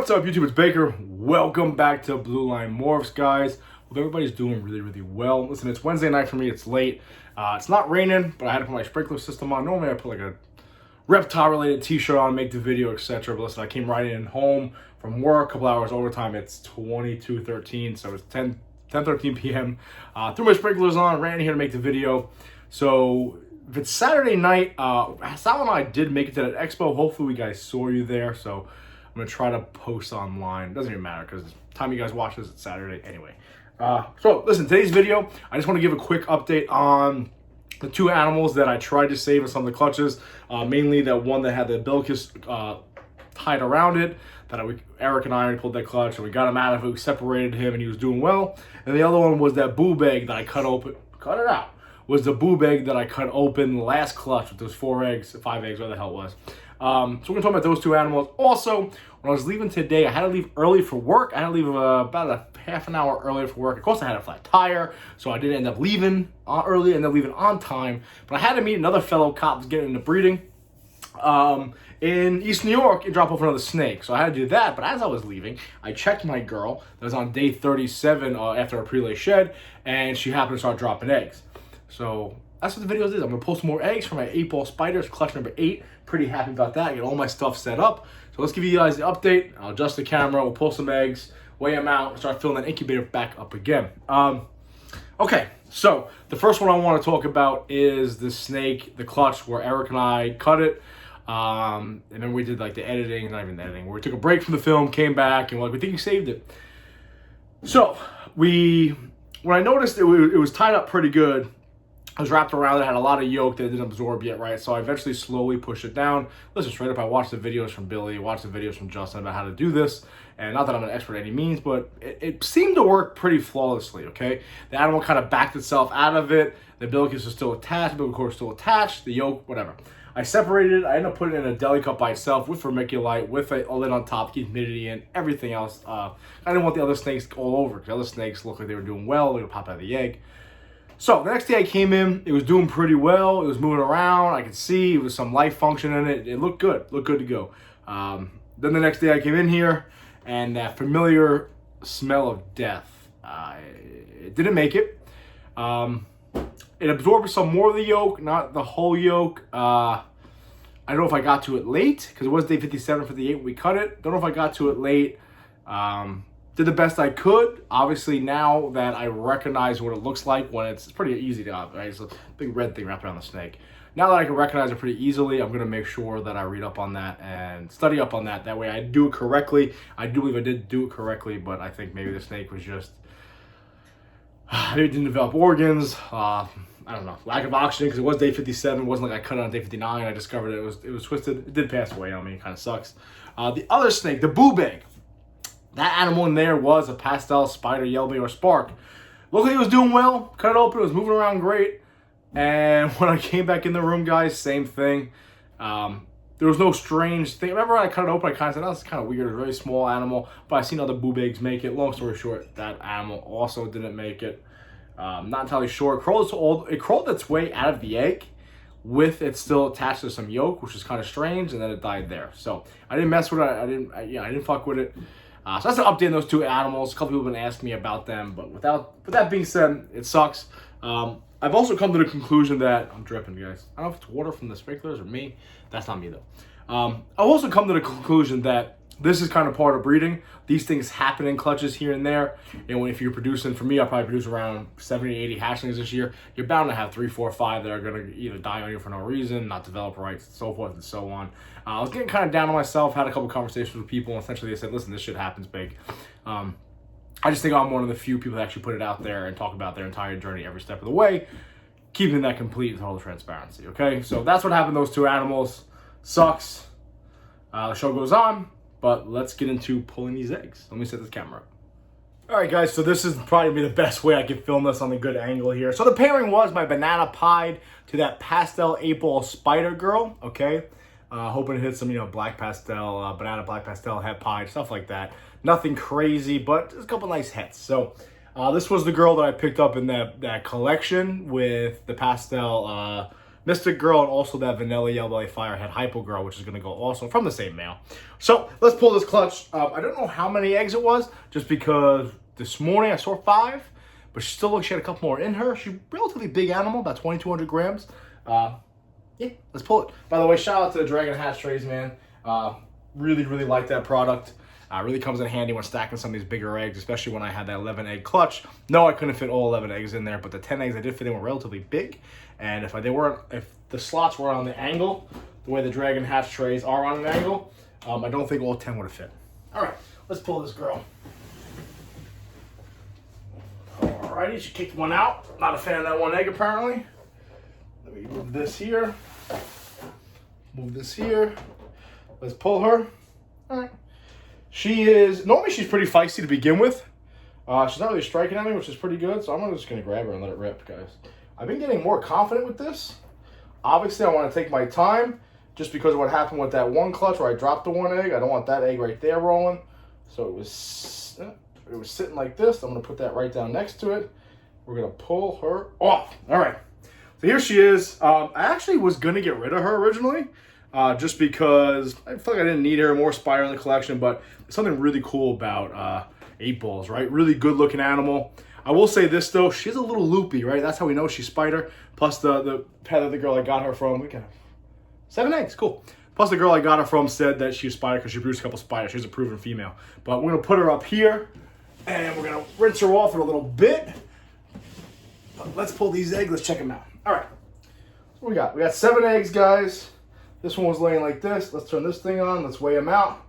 What's up, YouTube? It's Baker. Welcome back to Blue Line Morphs, guys. Hope everybody's doing really well. Listen, it's Wednesday night for me. It's late. It's not raining, but I had to put my sprinkler system on. Normally, I put like a reptile-related t-shirt on, make the video, etc. But listen, I came right in home from work, a couple hours overtime. It's 22:13, so it's 10:13 p.m. Threw my sprinklers on, ran here to make the video. So if it's Saturday night, Sal and I did make it to that expo. Hopefully, we guys saw you there. So I'm gonna try to post online. Doesn't even matter because the time you guys watch this, it's Saturday anyway. So listen, today's video, I just want to give a quick update on the two animals that I tried to save in some of the clutches. Mainly that one that had the umbilicus tied around it. Eric and I already pulled that clutch and we got him out of it. We separated him and he was doing well. And the other one was that boob egg that I cut it out. Was the boob egg that I cut open last clutch with those 5 eggs, whatever the hell it was. So we're gonna talk about those two animals. Also, when I was leaving today, I had to leave early for work. I had to leave about a half an hour earlier for work. Of course, I had a flat tire, so I didn't end up leaving early, ended up leaving on time. But I had to meet another fellow cop who's getting into breeding in East New York and drop off another snake. So I had to do that. But as I was leaving, I checked my girl that was on day 37 after a prelay shed, and she happened to start dropping eggs. So that's what the video is. I'm going to post more eggs for my 8-ball spiders, clutch number 8. Pretty happy about that. I get all my stuff set up. So let's give you guys the update. I'll adjust the camera. We'll pull some eggs, weigh them out, and start filling that incubator back up again. Okay, so the first one I want to talk about is the snake, the clutch, where Eric and I cut it. And then we did like the editing, not even the editing, where we took a break from the film, came back, and we think we saved it. So when I noticed it was tied up pretty good, I was wrapped around it, had a lot of yolk that didn't absorb yet, right? So I eventually slowly pushed it down. Listen, straight up, I watched the videos from Billy, watched the videos from Justin about how to do this. And not that I'm an expert by any means, but it seemed to work pretty flawlessly, okay? The animal kind of backed itself out of it. The umbilicus is still attached, the umbilical cord is still attached, the yolk, whatever. I separated it. I ended up putting it in a deli cup by itself with vermiculite, with a lid on top, keep humidity in, everything else. I didn't want the other snakes all over, because the other snakes looked like they were doing well. They would pop out of the egg. So the next day I came in, it was doing pretty well. It was moving around. I could see it was some life function in it. It looked good to go. Then the next day I came in here, and that familiar smell of death. It didn't make it. It absorbed some more of the yolk, not the whole yolk. I don't know if I got to it late, because it was day 57, 58 when we cut it. Don't know if I got to it late. Did the best I could. Obviously, now that I recognize what it looks like when it's pretty easy to, right? It's a big red thing wrapped around the snake. Now that I can recognize it pretty easily, I'm going to make sure that I read up on that and study up on that. That way I do it correctly. I do believe I did do it correctly, but I think maybe the snake was just, maybe it didn't develop organs. I don't know, lack of oxygen, because it was day 57. It wasn't like I cut it on day 59. I discovered it was twisted. It did pass away on me. It kind of sucks. The other snake, the boob egg. That animal in there was a pastel spider, yellow or spark. Looked like it was doing well. Cut it open. It was moving around great. And when I came back in the room, guys, same thing. There was no strange thing. Remember when I cut it open, I kind of said, oh, that's kind of weird. It's a very small animal. But I've seen other boob eggs make it. Long story short, that animal also didn't make it. Not entirely sure. It crawled its way out of the egg with it still attached to some yolk, which is kind of strange, and then it died there. So I didn't mess with it. I didn't fuck with it. So that's an update on those two animals. A couple people have been asking me about them, but with that being said, it sucks. I've also come to the conclusion that I'm dripping, guys. I don't know if it's water from the sprinklers or me. That's not me though. I've also come to the conclusion that this is kind of part of breeding. These things happen in clutches here and there. And if you're producing, for me, I'll probably produce around 70, 80 hatchlings this year. You're bound to have 3, 4, 5 that are going to either die on you for no reason, not develop right, so forth and so on. I was getting kind of down on myself, had a couple conversations with people, and essentially they said, listen, this shit happens big. I just think I'm one of the few people that actually put it out there and talk about their entire journey every step of the way, keeping that complete with total transparency, okay? So that's what happened to those two animals. Sucks. The show goes on. But let's get into pulling these eggs. Let me set this camera up. All right, guys, so this is probably the best way I can film this on the good angle here. So the pairing was my banana pied to that pastel 8-ball spider girl, okay? Hoping to hit some, black pastel, banana black pastel, het pied, stuff like that. Nothing crazy, but just a couple nice hets. So this was the girl that I picked up in that collection with the pastel Mystic Girl, and also that Vanilla Yellow Belly Firehead Hypo Girl, which is going to go also from the same male. So let's pull this clutch. I don't know how many eggs it was, just because this morning I saw 5, but she still looks, she had a couple more in her. She's a relatively big animal, about 2,200 grams. Yeah, let's pull it. By the way, shout out to the Dragon Hatch trays, man. Really, really like that product. Really comes in handy when stacking some of these bigger eggs, especially when I had that 11 egg clutch. No, I couldn't fit all 11 eggs in there, but the 10 eggs I did fit in were relatively big. And if the slots were on the angle, the way the Dragon Hatch trays are on an angle, I don't think all 10 would have fit. All right, let's pull this girl. Alrighty, she kicked one out. Not a fan of that 1 egg apparently. Let me move this here. Move this here. Let's pull her. All right. Normally she's pretty feisty to begin with. She's not really striking at me, which is pretty good. So I'm just going to grab her and let it rip, guys. I've been getting more confident with this. Obviously, I want to take my time just because of what happened with that 1 clutch where I dropped the 1 egg. I don't want that egg right there rolling. So it was sitting like this. I'm going to put that right down next to it. We're going to pull her off. All right. So here she is. I actually was going to get rid of her originally. Just because I feel like I didn't need her, more spider in the collection, but there's something really cool about 8 balls, right? Really good looking animal. I will say this though, she's a little loopy, right? That's how we know she's spider. Plus the pet of the girl I got her from, we got 7 eggs, cool. Plus the girl I got her from said that she's spider because she produced a couple spiders. She's a proven female. But we're gonna put her up here and we're gonna rinse her off for a little bit. But let's pull these eggs, let's check them out. All right, what we got? We got 7 eggs, guys. This one was laying like this. Let's turn this thing on. Let's weigh them out.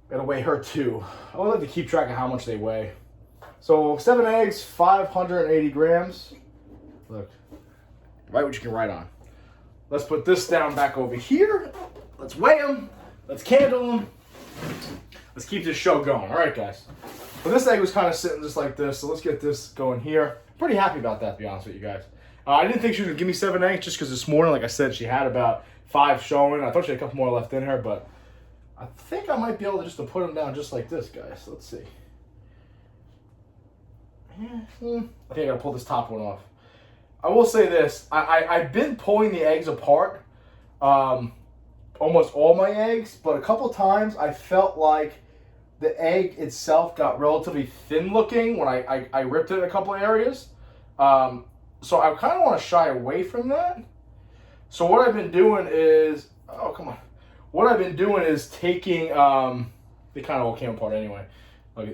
Gotta weigh her too. I would like to keep track of how much they weigh. So 7 eggs, 580 grams. Look, write what you can write on. Let's put this down back over here. Let's weigh them. Let's candle them. Let's keep this show going. All right, guys. But this egg was kind of sitting just like this. So let's get this going here. Pretty happy about that, to be honest with you guys. I didn't think she was going to give me 7 eggs just because this morning, like I said, she had about 5 showing. I thought she had a couple more left in her, but I think I might be able to just put them down just like this, guys. Let's see. I think I got to pull this top one off. I will say this. I've been pulling the eggs apart, almost all my eggs, but a couple times I felt like the egg itself got relatively thin looking when I ripped it in a couple areas. So I kind of want to shy away from that. So what I've been doing is, oh, come on. What I've been doing is taking, they kind of all came apart anyway. Look,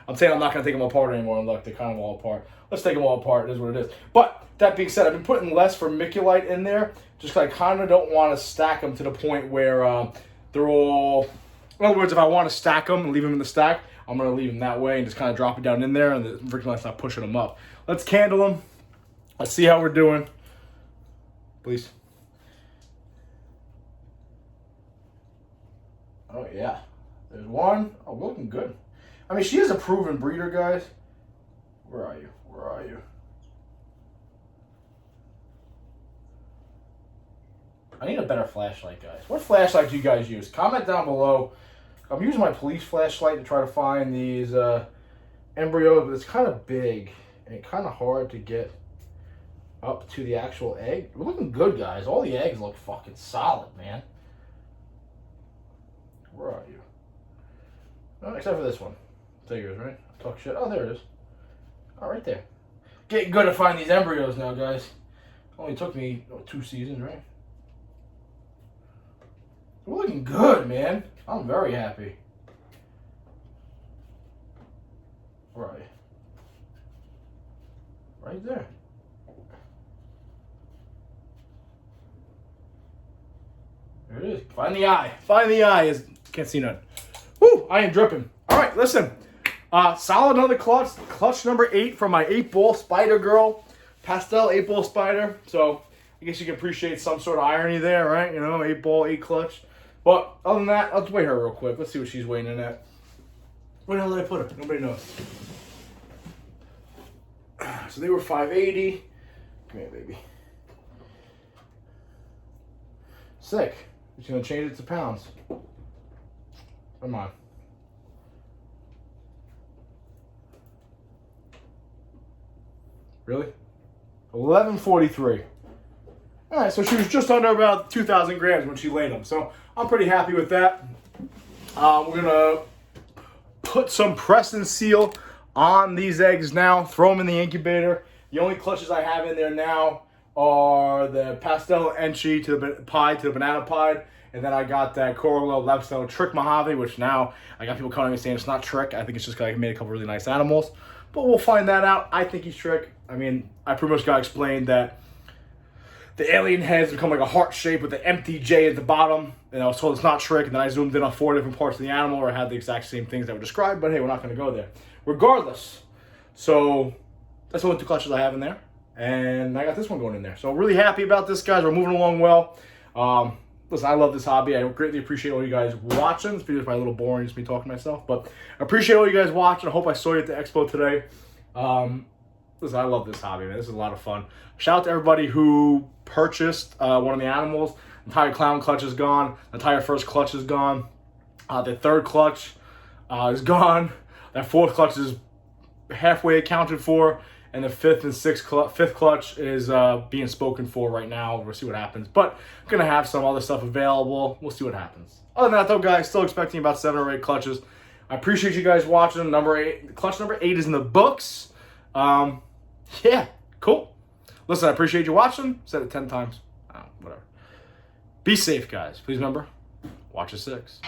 I'm saying I'm not going to take them apart anymore. And look, they're kind of all apart. Let's take them all apart. It is what it is. But that being said, I've been putting less vermiculite in there just because I kind of don't want to stack them to the point where they're all, in other words, if I want to stack them and leave them in the stack, I'm going to leave them that way and just kind of drop it down in there and the vermiculite's not pushing them up. Let's candle them. Let's see how we're doing. Please. Oh, yeah. There's one. Oh, we're looking good. I mean, she is a proven breeder, guys. Where are you? Where are you? I need a better flashlight, guys. What flashlight do you guys use? Comment down below. I'm using my police flashlight to try to find these embryos, but it's kind of big and kind of hard to get up to the actual egg. We're looking good, guys. All the eggs look fucking solid, man. Where are you? Oh, except for this one. It's yours, right? Talk shit. Oh, there it is. Oh, right there. Getting good to find these embryos now, guys. Only took me 2 seasons, right? We're looking good, man. I'm very happy. Where are you? Right there. There it is. Find the eye. Find the eye. Can't see none. Woo! I am dripping. All right, listen. Solid another clutch. Clutch number 8 from my 8-ball spider girl. Pastel 8-ball spider. So I guess you can appreciate some sort of irony there, right? You know, 8-ball, 8 clutch. But other than that, let's weigh her real quick. Let's see what she's weighing in at. Where the hell did I put her? Nobody knows. So they were 580. Come here, baby. Sick. She's going to change it to pounds. Come on. Really? 1143. All right, so she was just under about 2,000 grams when she laid them. So I'm pretty happy with that. We're gonna put some press and seal on these eggs now. Throw them in the incubator. The only clutches I have in there now are the pastel enchi to the pie, to the banana pie. And then I got that Coral Lapstone Trick Mojave, which now I got people calling me saying it's not Trick. I think it's just because I made a couple really nice animals. But we'll find that out. I think he's Trick. I mean, I pretty much got explained that the alien heads become like a heart shape with the empty J at the bottom. And I was told it's not Trick. And then I zoomed in on 4 different parts of the animal where I had the exact same things that were described. But hey, we're not going to go there. Regardless. So that's the only 2 clutches I have in there. And I got this one going in there. So really happy about this, guys. We're moving along well. Listen, I love this hobby. I greatly appreciate all you guys watching. This video is probably a little boring, just me talking to myself. But I appreciate all you guys watching. I hope I saw you at the expo today. Listen, I love this hobby, man. This is a lot of fun. Shout out to everybody who purchased one of the animals. The entire clown clutch is gone. The entire first clutch is gone. The third clutch is gone. That fourth clutch is halfway accounted for. And the fifth clutch is being spoken for right now. We'll see what happens. But I'm going to have some other stuff available. We'll see what happens. Other than that, though, guys, still expecting about 7 or 8 clutches. I appreciate you guys watching. Clutch number 8 is in the books. Yeah, cool. Listen, I appreciate you watching. Said it 10 times. Whatever. Be safe, guys. Please remember, watch a 6.